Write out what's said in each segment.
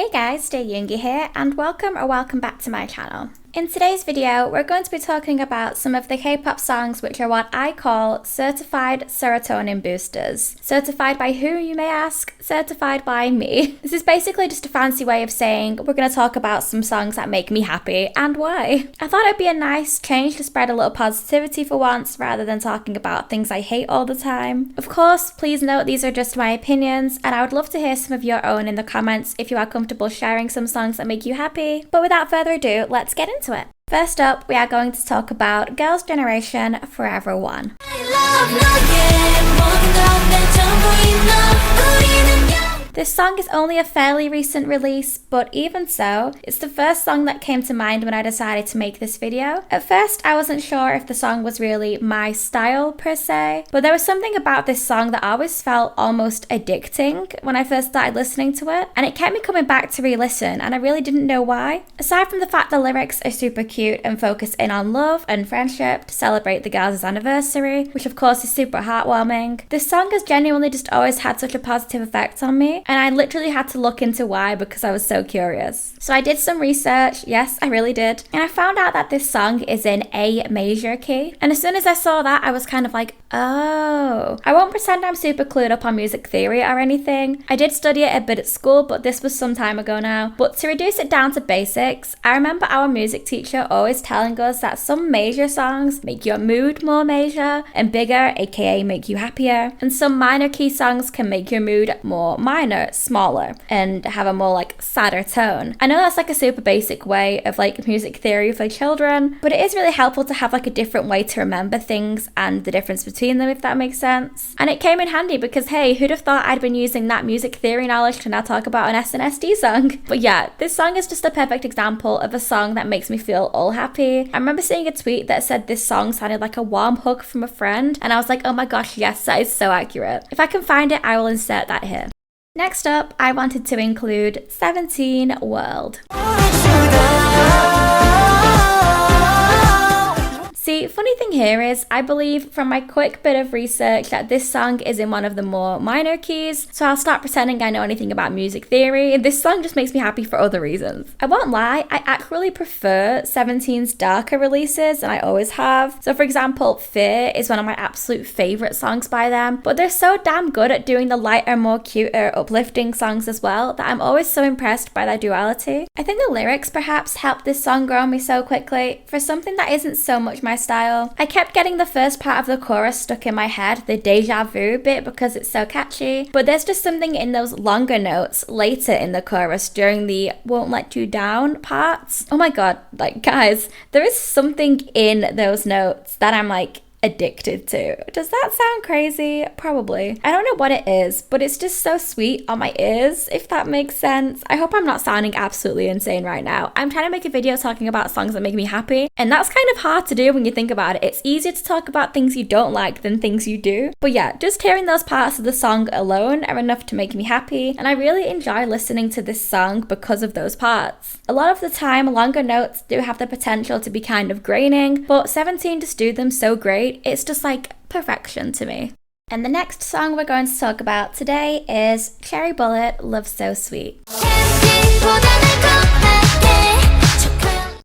Hey guys, dearyoongi here, and welcome back to my channel. In today's video, we're going to be talking about some of the K-pop songs which are what I call certified serotonin boosters. Certified by who, you may ask? Certified by me. This is basically just a fancy way of saying we're going to talk about some songs that make me happy and why. I thought it'd be a nice change to spread a little positivity for once rather than talking about things I hate all the time. Of course, please note these are just my opinions, and I would love to hear some of your own in the comments if you are comfortable sharing some songs that make you happy. But without further ado, let's get into it. First up, we are going to talk about Girls' Generation Forever One. This song is only a fairly recent release, but even so, it's the first song that came to mind when I decided to make this video. At first, I wasn't sure if the song was really my style per se, but there was something about this song that always felt almost addicting when I first started listening to it, and it kept me coming back to re-listen, and I really didn't know why. Aside from the fact the lyrics are super cute and focus in on love and friendship to celebrate the girls' anniversary, which of course is super heartwarming, this song has genuinely just always had such a positive effect on me, and I literally had to look into why because I was so curious. So I did some research, yes, I really did, and I found out that this song is in A major key, and as soon as I saw that, I was kind of like, oh. I won't pretend I'm super clued up on music theory or anything. I did study it a bit at school, but this was some time ago now. But to reduce it down to basics, I remember our music teacher always telling us that some major songs make your mood more major and bigger, aka make you happier, and some minor key songs can make your mood more minor, smaller, and have a more sadder tone. I know that's a super basic way of music theory for children, but it is really helpful to have a different way to remember things and the difference between them, if that makes sense. And it came in handy because hey, who'd have thought I'd been using that music theory knowledge to now talk about an SNSD song? But yeah, this song is just a perfect example of a song that makes me feel all happy. I remember seeing a tweet that said this song sounded like a warm hug from a friend, and I was like, oh my gosh, yes, that is so accurate. If I can find it, I will insert that here. Next up, I wanted to include 17 World. See, funny thing here is, I believe from my quick bit of research that this song is in one of the more minor keys, so I'll stop pretending I know anything about music theory. This song just makes me happy for other reasons. I won't lie, I actually prefer 17's darker releases, and I always have. So for example, Fear is one of my absolute favourite songs by them, but they're so damn good at doing the lighter, more cuter, uplifting songs as well that I'm always so impressed by their duality. I think the lyrics perhaps helped this song grow on me so quickly. For something that isn't so much my style, I kept getting the first part of the chorus stuck in my head, the deja vu bit, because it's so catchy, but there's just something in those longer notes later in the chorus during the won't let you down parts. Oh my god, guys, there is something in those notes that I'm addicted to. Does that sound crazy? Probably. I don't know what it is, but it's just so sweet on my ears, if that makes sense. I hope I'm not sounding absolutely insane right now. I'm trying to make a video talking about songs that make me happy, and that's kind of hard to do when you think about it. It's easier to talk about things you don't like than things you do. But yeah, just hearing those parts of the song alone are enough to make me happy, and I really enjoy listening to this song because of those parts. A lot of the time, longer notes do have the potential to be kind of graining, but 17 just do them so great. It's just perfection to me. And the next song we're going to talk about today is Cherry Bullet, Love So Sweet.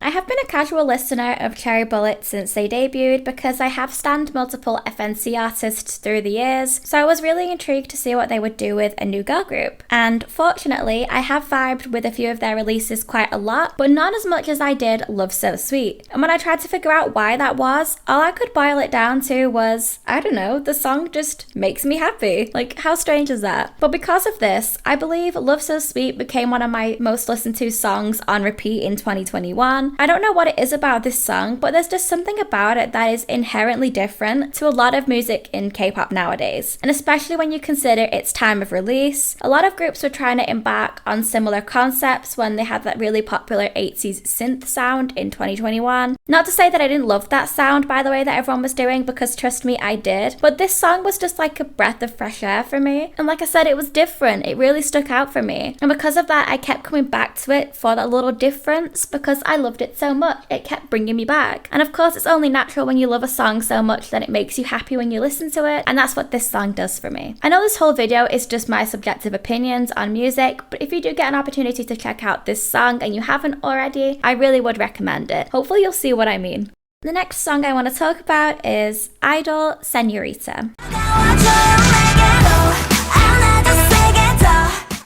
I have been a casual listener of Cherry Bullet since they debuted because I have stanned multiple FNC artists through the years, so I was really intrigued to see what they would do with a new girl group. And fortunately, I have vibed with a few of their releases quite a lot, but not as much as I did Love So Sweet. And when I tried to figure out why that was, all I could boil it down to was, I don't know, the song just makes me happy. How strange is that? But because of this, I believe Love So Sweet became one of my most listened to songs on repeat in 2021. I don't know what it is about this song, but there's just something about it that is inherently different to a lot of music in K-pop nowadays. And especially when you consider its time of release, a lot of groups were trying to embark on similar concepts when they had that really popular 80s synth sound in 2021. Not to say that I didn't love that sound, by the way, that everyone was doing, because trust me, I did. But this song was just like a breath of fresh air for me. And like I said, it was different. It really stuck out for me. And because of that, I kept coming back to it for that little difference because I loved it it so much, it kept bringing me back. And of course, it's only natural when you love a song so much that it makes you happy when you listen to it, and that's what this song does for me. I know this whole video is just my subjective opinions on music, but if you do get an opportunity to check out this song and you haven't already, I really would recommend it. Hopefully you'll see what I mean. The next song I want to talk about is Idol Senorita.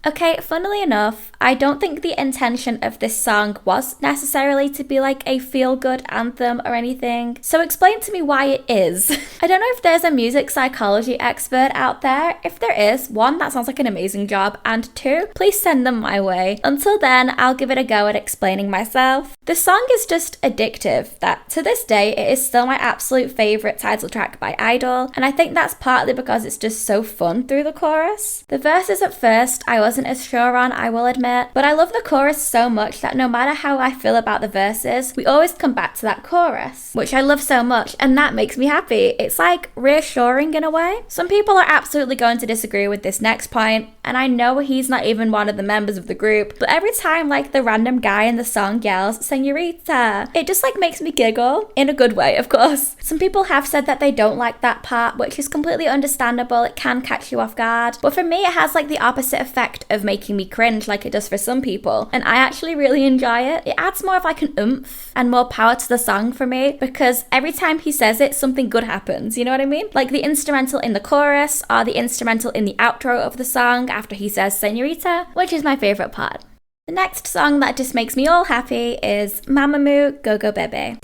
Okay, funnily enough, I don't think the intention of this song was necessarily to be like a feel-good anthem or anything, so explain to me why it is. I don't know if there's a music psychology expert out there. If there is, one, that sounds like an amazing job, and two, please send them my way. Until then, I'll give it a go at explaining myself. The song is just addictive, that to this day, it is still my absolute favourite title track by Idol, and I think that's partly because it's just so fun through the chorus. The verses at first, I wasn't as sure on, I will admit, but I love the chorus so much that no matter how I feel about the verses, we always come back to that chorus, which I love so much, and that makes me happy. It's like reassuring in a way. Some people are absolutely going to disagree with this next point, and I know he's not even one of the members of the group, but every time like the random guy in the song yells "Senorita," it just like makes me giggle, in a good way of course. Some people have said that they don't like that part, which is completely understandable. It can catch you off guard, but for me it has like the opposite effect of making me cringe like it does for some people, and I actually really enjoy it. It adds more of like an oomph and more power to the song for me, because every time he says it, something good happens, you know what I mean? Like the instrumental in the chorus or the instrumental in the outro of the song after he says "Senorita," which is my favourite part. The next song that just makes me all happy is Mamamoo Go Go Bebe.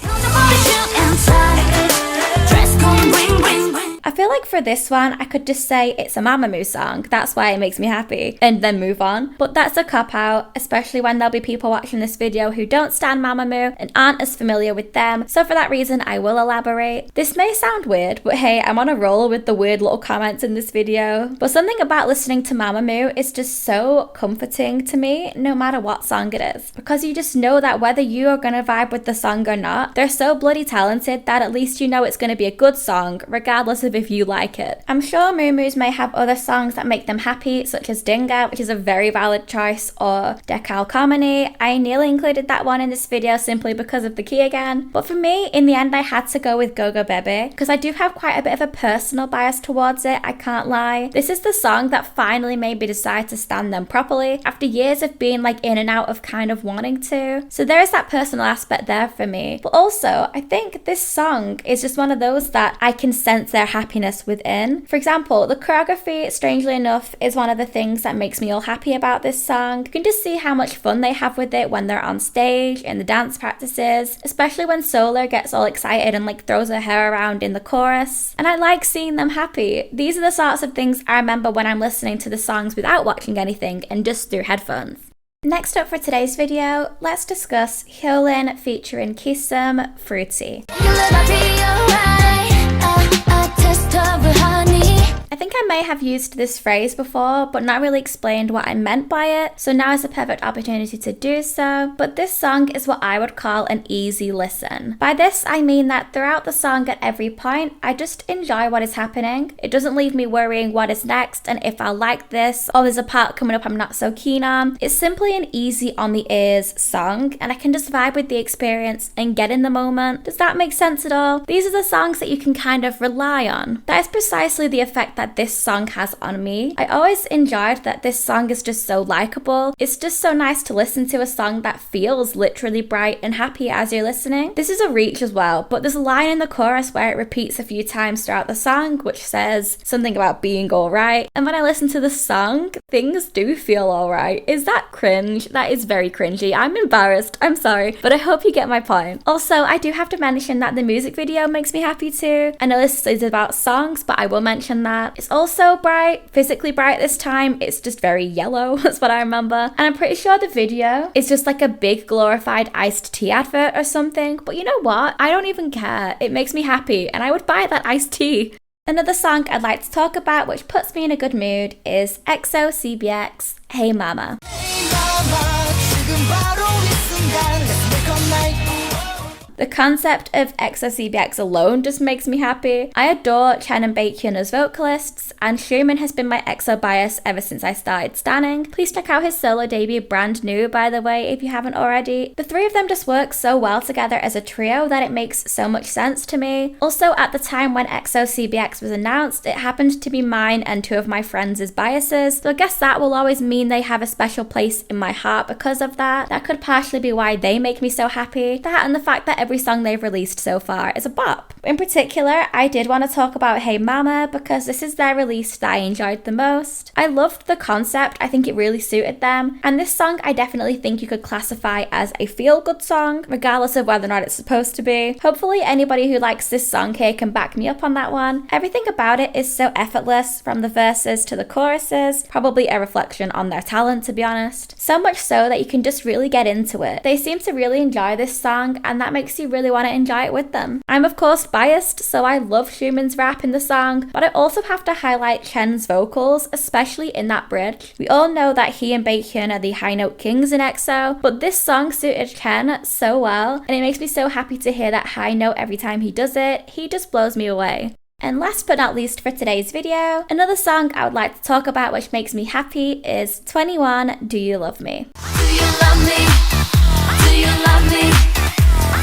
I feel like for this one, I could just say it's a Mamamoo song, that's why it makes me happy, and then move on. But that's a cop-out, especially when there'll be people watching this video who don't stan Mamamoo and aren't as familiar with them, so for that reason I will elaborate. This may sound weird, but hey, I'm on a roll with the weird little comments in this video. But something about listening to Mamamoo is just so comforting to me, no matter what song it is. Because you just know that whether you are gonna vibe with the song or not, they're so bloody talented that at least you know it's gonna be a good song, regardless of if you like it. I'm sure Moomoo's may have other songs that make them happy, such as Dinga, which is a very valid choice, or Dekal Komani. I nearly included that one in this video simply because of the key again. But for me, in the end, I had to go with Go Go Bebe, because I do have quite a bit of a personal bias towards it, I can't lie. This is the song that finally made me decide to stan them properly, after years of being like in and out of kind of wanting to. So there is that personal aspect there for me. But also, I think this song is just one of those that I can sense their happiness within. For example, the choreography, strangely enough, is one of the things that makes me all happy about this song. You can just see how much fun they have with it when they're on stage, in the dance practices, especially when Solar gets all excited and like throws her hair around in the chorus. And I like seeing them happy. These are the sorts of things I remember when I'm listening to the songs without watching anything and just through headphones. Next up for today's video, let's discuss Hyolyn featuring Kisum Fruity. I think I may have used this phrase before, but not really explained what I meant by it, so now is the perfect opportunity to do so. But this song is what I would call an easy listen. By this, I mean that throughout the song at every point, I just enjoy what is happening. It doesn't leave me worrying what is next and if I'll like this, or there's a part coming up I'm not so keen on. It's simply an easy on the ears song, and I can just vibe with the experience and get in the moment. Does that make sense at all? These are the songs that you can kind of rely on. That is precisely the effect that this song has on me. I always enjoyed that this song is just so likable. It's just so nice to listen to a song that feels literally bright and happy as you're listening. This is a reach as well, but there's a line in the chorus where it repeats a few times throughout the song, which says something about being alright. And when I listen to the song, things do feel alright. Is that cringe? That is very cringy. I'm embarrassed. I'm sorry, but I hope you get my point. Also, I do have to mention that the music video makes me happy too. I know this is about songs, but I will mention that. It's also bright, physically bright this time. It's just very yellow, that's what I remember. And I'm pretty sure the video is just like a big glorified iced tea advert or something. But you know what? I don't even care. It makes me happy and I would buy that iced tea. Another song I'd like to talk about which puts me in a good mood is EXO CBX, Hey Mama. The concept of EXO-CBX alone just makes me happy. I adore Chen and Baekhyun as vocalists, and Xiumin has been my EXO bias ever since I started stanning. Please check out his solo debut Brand New, by the way, if you haven't already. The three of them just work so well together as a trio that it makes so much sense to me. Also, at the time when EXO-CBX was announced, it happened to be mine and two of my friends' biases, so I guess that will always mean they have a special place in my heart because of that. That could partially be why they make me so happy. That and the fact that every song they've released so far is a bop. In particular, I did want to talk about Hey Mama because this is their release that I enjoyed the most. I loved the concept, I think it really suited them, and this song I definitely think you could classify as a feel-good song, regardless of whether or not it's supposed to be. Hopefully anybody who likes this song here can back me up on that one. Everything about it is so effortless, from the verses to the choruses, probably a reflection on their talent to be honest. So much so that you can just really get into it. They seem to really enjoy this song, and that makes you really want to enjoy it with them. I'm of course biased, so I love Xiumin's rap in the song, but I also have to highlight Chen's vocals, especially in that bridge. We all know that he and Baekhyun are the high note kings in EXO, but this song suited Chen so well, and it makes me so happy to hear that high note every time he does it. He just blows me away. And last but not least for today's video, another song I would like to talk about which makes me happy is 21 Do You Love Me? Do you love me? Do you love me?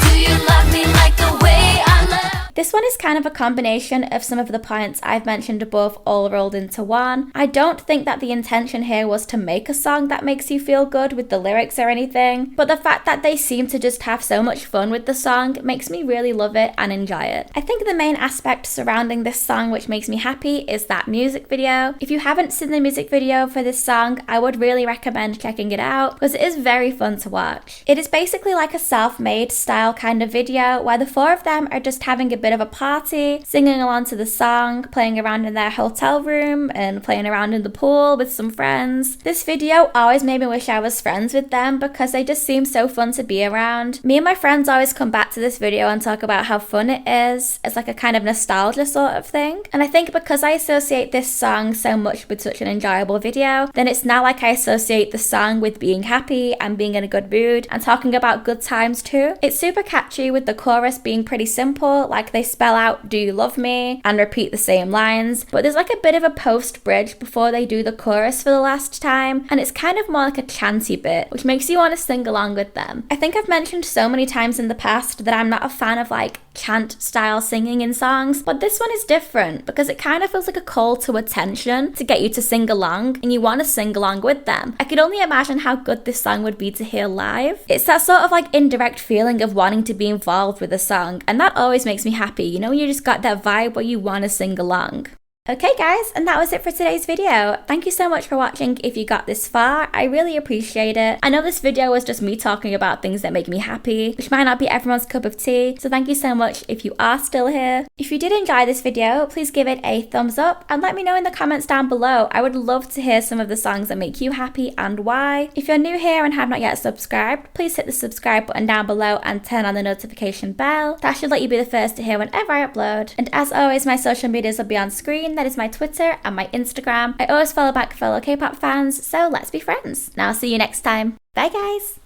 Do you love me like the way I love? This one is kind of a combination of some of the points I've mentioned above all rolled into one. I don't think that the intention here was to make a song that makes you feel good with the lyrics or anything, but the fact that they seem to just have so much fun with the song makes me really love it and enjoy it. I think the main aspect surrounding this song which makes me happy is that music video. If you haven't seen the music video for this song, I would really recommend checking it out because it is very fun to watch. It is basically like a self-made style kind of video where the four of them are just having a bit of a party, singing along to the song, playing around in their hotel room and playing around in the pool with some friends. This video always made me wish I was friends with them because they just seem so fun to be around. Me and my friends always come back to this video and talk about how fun it is. It's like a kind of nostalgia sort of thing. And I think because I associate this song so much with such an enjoyable video, then it's now like I associate the song with being happy and being in a good mood and talking about good times too. It's super catchy with the chorus being pretty simple, like they spell out "Do you love me?" and repeat the same lines, but there's like a bit of a post bridge before they do the chorus for the last time, and it's kind of more like a chanty bit, which makes you want to sing along with them. I think I've mentioned so many times in the past that I'm not a fan of like chant style singing in songs, but this one is different because it kind of feels like a call to attention to get you to sing along, and you want to sing along with them. I could only imagine how good this song would be to hear live. It's that sort of like indirect feeling of wanting to be involved with a song, and that always makes me happy. You know, you just got that vibe where you want to sing along. Okay guys, and that was it for today's video. Thank you so much for watching if you got this far. I really appreciate it. I know this video was just me talking about things that make me happy, which might not be everyone's cup of tea, so thank you so much if you are still here. If you did enjoy this video, please give it a thumbs up and let me know in the comments down below. I would love to hear some of the songs that make you happy and why. If you're new here and have not yet subscribed, please hit the subscribe button down below and turn on the notification bell. That should let you be the first to hear whenever I upload. And as always, my social medias will be on screen. That is my Twitter and my Instagram. I always follow back fellow K-pop fans, so let's be friends. Now I'll see you next time. Bye guys!